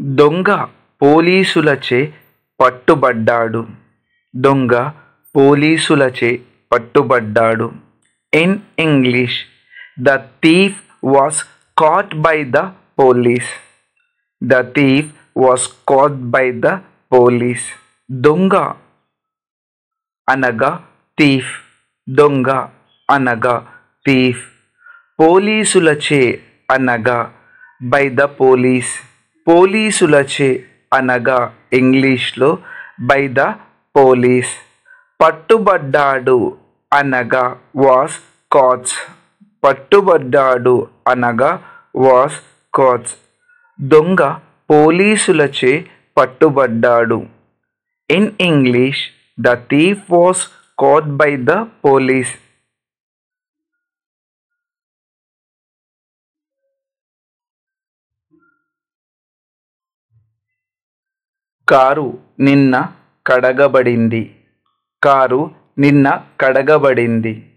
దొంగ పోలీసులచే పట్టుబడ్డాడు. దొంగ పోలీసులచే పట్టుబడ్డాడు. In English, the thief was caught by the police. The thief was caught by the police. దొంగ అనగా థీఫ్. దొంగ అనగా థీఫ్. పోలీసులచే అనగా బై ద పోలీస్. పోలీసులచే అనగా ఇంగ్లీష్లో బై ద పోలీస్. పట్టుబడ్డాడు అనగా వాస్ కాట్స్. పట్టుబడ్డాడు అనగా వాస్ కాట్స్. దొంగ పోలీసులచే పట్టుబడ్డాడు. In English, the thief was caught by the police. Car నిన్న కడగబడింది. కారు నిన్న కడగబడింది.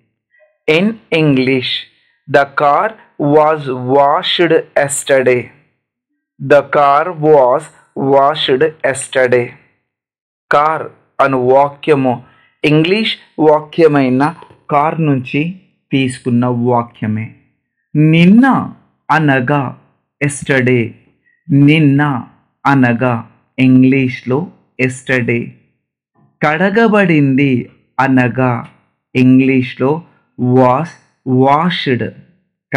In English, the car was washed yesterday. The car was washed yesterday. Car అను వాక్యము ఇంగ్లీష్ వాక్యమైన కార్ నుంచి తీసుకున్న వాక్యమే. నిన్న అనగా ఎస్టర్డే. నిన్న అనగా ఇంగ్లీష్లో ఎస్టర్డే. కడగబడింది అనగా ఇంగ్లీష్లో వాస్ వాష్డ్.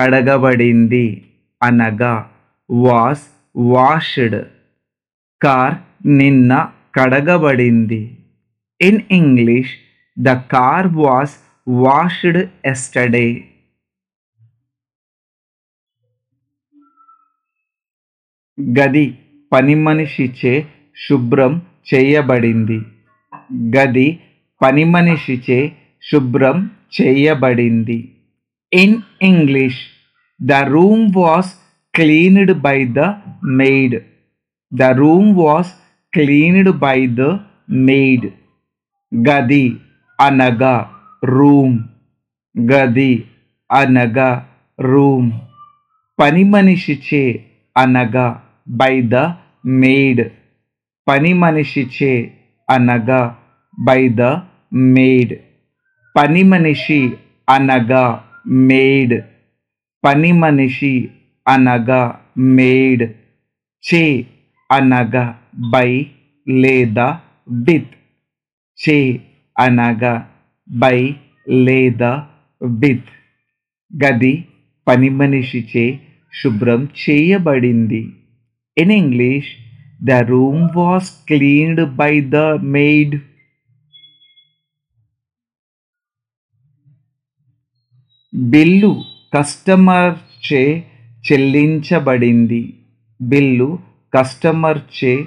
కడగబడింది అనగా వాస్ వాష్డ్. కార్ నిన్న కడగబడింది. In English, the car was washed yesterday. గది పని మనిషిచే శుభ్రం చేయబడింది. గది పని మనిషిచే శుభ్రం చేయబడింది. In English, the room was cleaned by the maid. The room was cleaned by the maid. గది అనగా రూమ్. గది అనగా రూమ్. పని మనిషిచే అనగా బై ద మెయిడ్. పని మనిషిచే అనగా బై ద మెయిడ్. పని మనిషి అనగా మెయిడ్. పని మనిషి అనగా మెయిడ్. చే అనగా బై లేదా విత్. చే అనగా బై లేదా విత్. గది పని మనిషిచే శుభ్రం చేయబడింది. In English, the room was cleaned by the maid. Bill customer చే చెల్లించబడింది. బిల్లు కస్టమర్ చే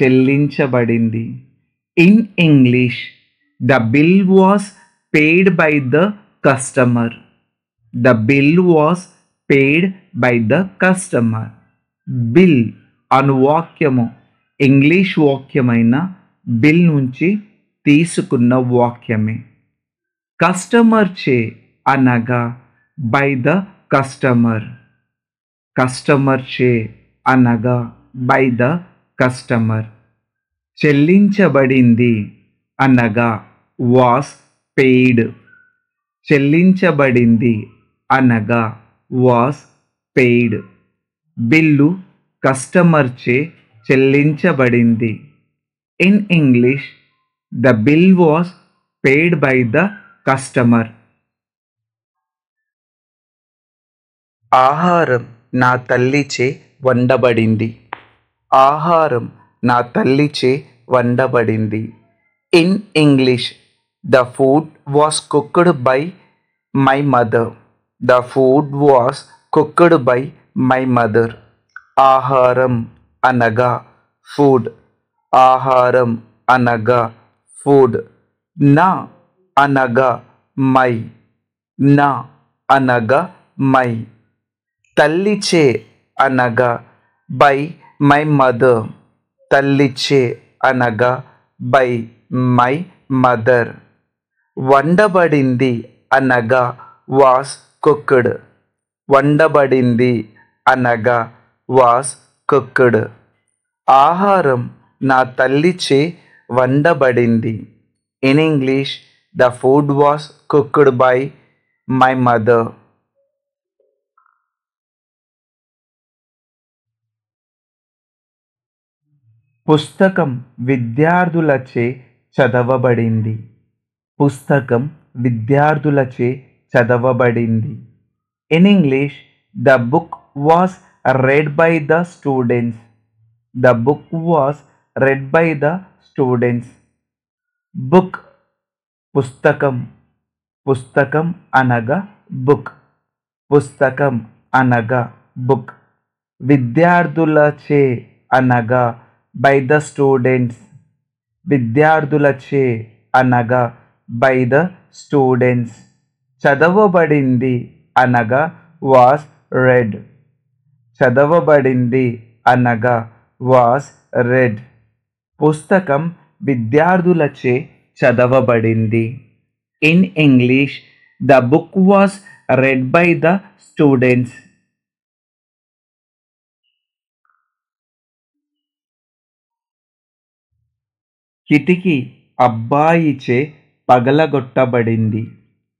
చెల్లించబడింది. In English, the bill was paid by the customer. The bill was paid by the customer. Bill అను వాక్యము ఇంగ్లీష్ వాక్యమైన bill నుంచి తీసుకున్న వాక్యమే. కస్టమర్ చే అనగా బై ద కస్టమర్. కస్టమర్ చే అనగా బై ద కస్టమర్. చెల్లించబడింది అనగా వాస్ పెయిడ్. చెల్లించబడింది అనగా వాస్ పెయిడ్. బిల్లు కస్టమర్ చే చెల్లించబడింది. In English, the bill was paid by the customer. ఆహారం నా తల్లిచే వండబడింది. ఆహారం నా తల్లిచే వండబడింది. In English, the food was cooked by my mother. The food was cooked by my mother. ఆహారం అనగా ఫుడ్. ఆహారం అనగా ఫుడ్. నా అనగా మై. నా అనగా మై. తల్లిచే అనగా బై మై మదర్. తల్లిచే అనగా బై మై మదర్. వండబడింది అనగా వాస్ కుక్డ్. వండబడింది అనగా వాస్ కుక్డ్. ఆహారం నా తల్లిచే వండబడింది. In English, the food was cooked by my mother. పుస్తకం విద్యార్థులచే చదవబడింది. పుస్తకం విద్యార్థులచే చదవబడింది. In English, the book was read by the students. The book was read by the students. Book పుస్తకం. పుస్తకం అనగా బుక్. పుస్తకం అనగా బుక్. విద్యార్థులచే అనగా బై ద స్టూడెంట్స్. విద్యార్థులచే అనగా బై ద స్టూడెంట్స్. చదవబడింది అనగా వాస్ రెడ్. చదవబడింది అనగా వాస్ రెడ్. పుస్తకం విద్యార్థులచే చదవబడింది. In English, the book was read by the students. కిటికీ అబ్బాయిచే పగలగొట్టబడింది.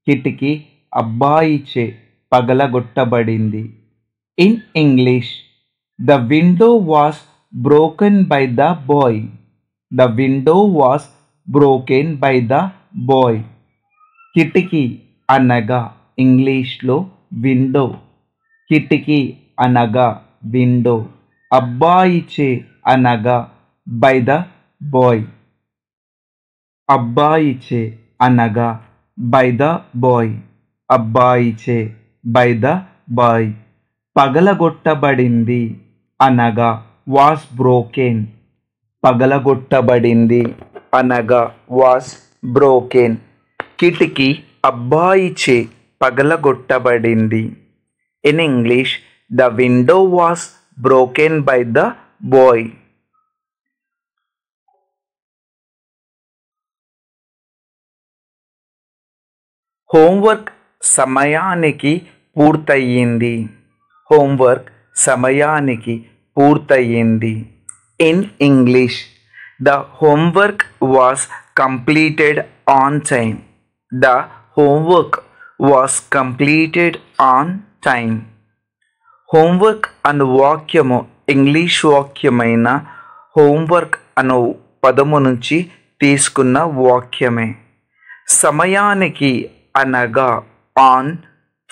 కిటికీ అబ్బాయిచే పగలగొట్టబడింది. In English, the window was broken by the boy. The window was broken by the boy. కిటికీ అనగా ఇంగ్లీష్లో విండో. కిటికీ అనగా విండో. అబ్బాయిచే అనగా బై ద బాయ్. అబ్బాయిచే అనగా బై ద బాయ్. అబ్బాయిచే బై ద బాయ్. పగలగొట్టబడింది అనగా వాస్ బ్రోకెన్. పగలగొట్టబడింది అనగా వాస్ బ్రోకెన్. కిటికీ అబ్బాయిచే పగలగొట్టబడింది. In English, the window was broken by the boy. Homework సమయానికి పూర్తయింది. హోంవర్క్ సమయానికి పూర్తయింది. In English, the homework was completed on time. The homework was completed on time. Homework అను వాక్యము ఇంగ్లీష్ వాక్యమైన హోంవర్క్ అను పదము నుంచి తీసుకున్న వాక్యమే. సమయానికి అనగా ఆన్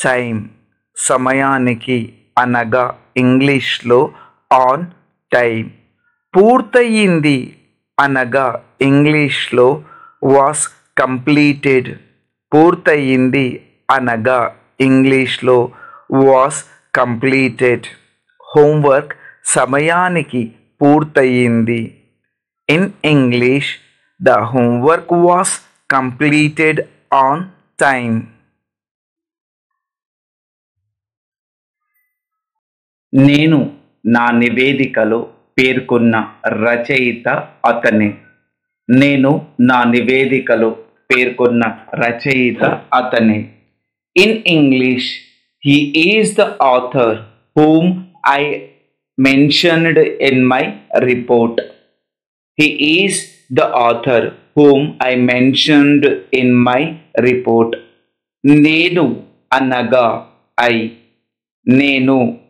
టైమ్. సమయానికి అనగా ఇంగ్లీష్లో ఆన్ టైమ్. పూర్తయింది అనగా ఇంగ్లీష్లో వాస్ కంప్లీటెడ్. పూర్తయింది అనగా ఇంగ్లీష్లో వాస్ కంప్లీటెడ్. హోంవర్క్ సమయానికి పూర్తయింది. In English, the homework was completed on time. నేను నా నివేదికలో పేర్కొన్న రచయిత అతనే. నేను నా నివేదికలో పేర్కొన్న రచయిత అతనే. In English, he is the author whom I mentioned in my report. He is the author whom I mentioned in my report. నేను అనగా I. నేను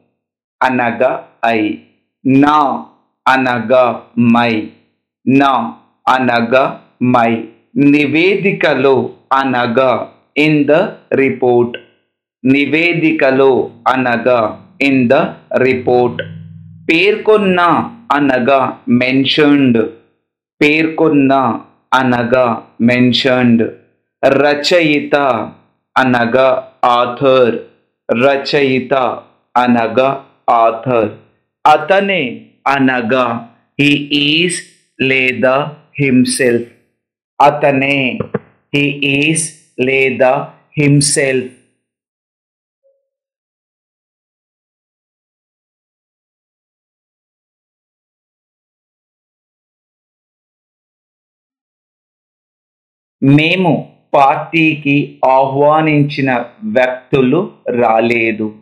అనగా I. నా అనగా మై. నా అనగా మై. నివేదికలో అనగా ఇన్ ద రిపోర్ట్. నివేదికలో అనగా ఇన్ ద రిపోర్ట్. పేర్కొన్న అనగా మెన్షన్డ్. పేర్కొన్న అనగా మెన్షన్డ్. రచయిత అనగా ఆథర్. రచయిత అనగా ఆథర్. అతనే అనగా హీ ఈజ్ లేదా హిమ్సెల్ఫ్. అతనే హీ ఈజ్ లేదా హిమ్సెల్ఫ్. మేము పార్టీకి ఆహ్వానించిన వ్యక్తులు రాలేదు.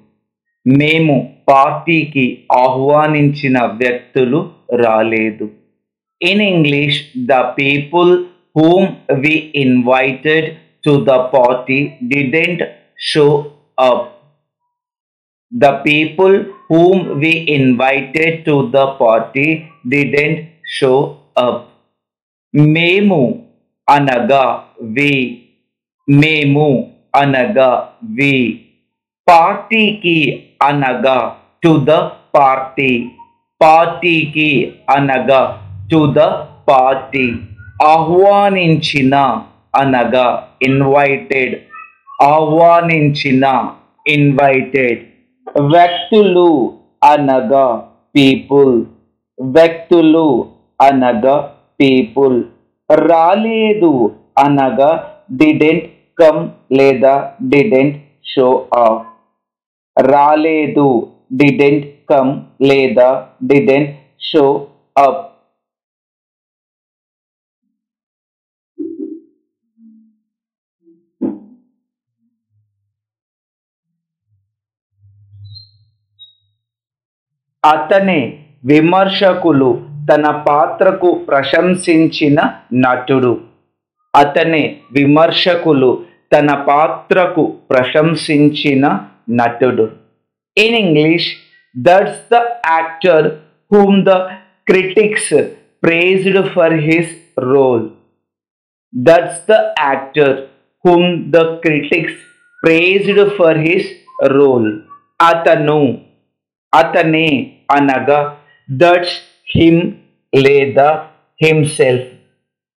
మేము పార్టీకి ఆహ్వానించిన వ్యక్తులు రాలేదు. In English, the people whom we invited to the party didn't show up. The people whom we invited to the party didn't show up. మేము అనగా we. మేము అనగా we. పార్టీకి అనగా టు ద పార్టీ. పార్టీకి అనగా టు ద పార్టీ. ఆహ్వానించిన అనగా ఇన్వైటెడ్. ఆహ్వానించిన ఇన్వైటెడ్. వ్యక్తులు అనగా పీపుల్. వ్యక్తులు అనగా పీపుల్. రాలేదు అనగా డిడెంట్ కమ్ లేదా డిడెంట్ షో అప్. రాలేదు, డిడెంట్ కమ్ లేదా డిడెంట్ షో అప్. అతనే విమర్శకులు తన పాత్రకు ప్రశంసించిన నటుడు. అతనే విమర్శకులు తన పాత్రకు ప్రశంసించిన నటుడు. In English, that's the actor whom the critics praised for his role. That's the actor whom the critics praised for his role. అతను, అతనే అనగా దట్స్ హిమ్ లేదా హిమ్సెల్ఫ్.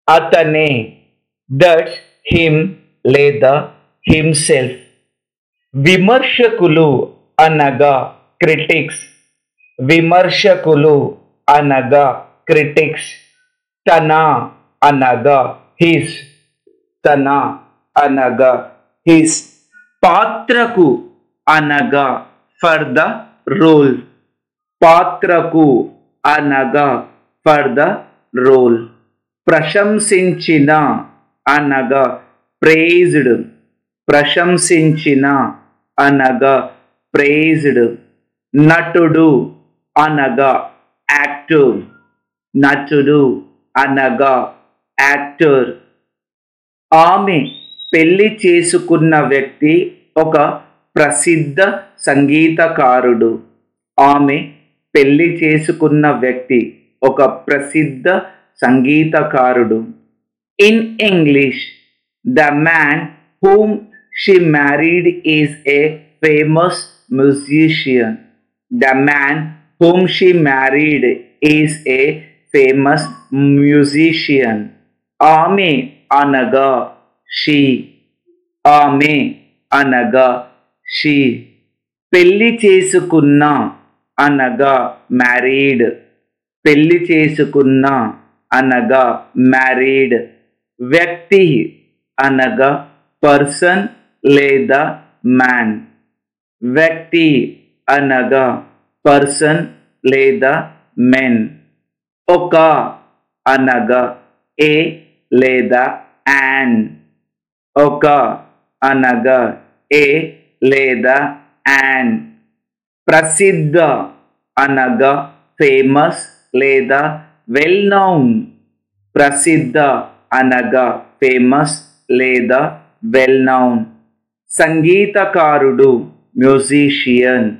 అతనే, దట్స్ హిమ్ లేదా హిమ్సెల్ఫ్. విమర్శకులు అనగా క్రిటిక్స్. విమర్శకులు అనగా క్రిటిక్స్. తన అనగా హిస్. తన అనగా హిస్. పాత్రకు అనగా ఫర్ ద రోల్. పాత్రకు అనగా ఫర్ ద రోల్. ప్రశంసించిన అనగా ప్రైజ్డ్. ప్రశంసించిన అనగా ప్రైజ్డ్. నటుడు అనగా యాక్టర్. నటుడు అనగా యాక్టర్. ఆమె పెళ్లి చేసుకున్న వ్యక్తి ఒక ప్రసిద్ధ సంగీతకారుడు. ఆమె పెళ్లి చేసుకున్న వ్యక్తి ఒక ప్రసిద్ధ సంగీతకారుడు. In English, the man whom she married is a famous musician. The man whom she married is a famous musician. ఆమె అనగా she. ఆమె అనగా she. పెళ్లి చేసుకున్న అనగా మ్యారీడ్. పెళ్లి చేసుకున్న అనగా మ్యారీడ్. వ్యక్తి అనగా పర్సన్ లేదా మ్యాన్. వ్యక్తి అనగా పర్సన్ లేదా మెన్. ఒక అనగా ఏ లేదా యాన్. ఒక అనగా ఏ లేదా యాన్. ప్రసిద్ధ అనగా ఫేమస్ లేదా వెల్ నౌన్. ప్రసిద్ధ అనగా ఫేమస్ లేదా వెల్ నౌన్. సంగీతకారుడు మ్యూజిషియన్.